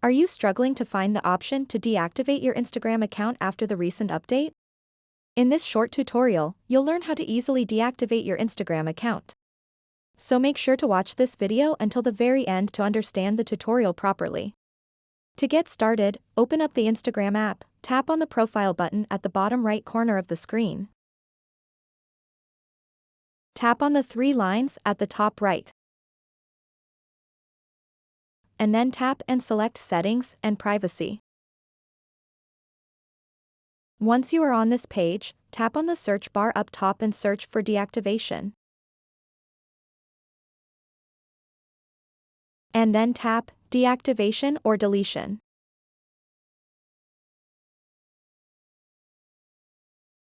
Are you struggling to find the option to deactivate your Instagram account after the recent update? In this short tutorial, you'll learn how to easily deactivate your Instagram account. So make sure to watch this video until the very end to understand the tutorial properly. To get started, open up the Instagram app, tap on the profile button at the bottom right corner of the screen. Tap on the three lines at the top right. And then tap and select Settings and Privacy. Once you are on this page, tap on the search bar up top and search for deactivation. And then tap Deactivation or Deletion.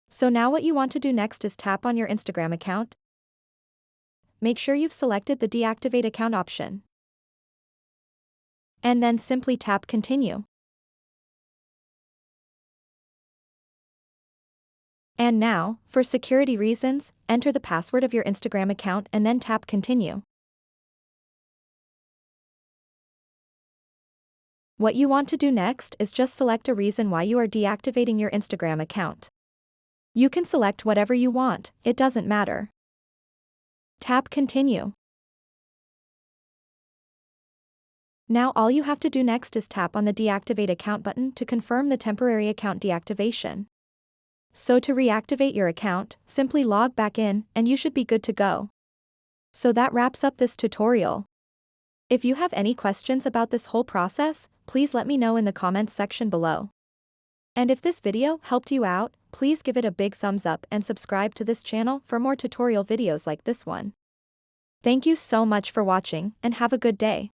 So now what you want to do next is tap on your Instagram account. Make sure you've selected the Deactivate Account option. And then simply tap Continue. And now, for security reasons, enter the password of your Instagram account and then tap Continue. What you want to do next is just select a reason why you are deactivating your Instagram account. You can select whatever you want, it doesn't matter. Tap Continue. Now all you have to do next is tap on the Deactivate Account button to confirm the temporary account deactivation. So to reactivate your account, simply log back in and you should be good to go. So that wraps up this tutorial. If you have any questions about this whole process, please let me know in the comments section below. And if this video helped you out, please give it a big thumbs up and subscribe to this channel for more tutorial videos like this one. Thank you so much for watching and have a good day.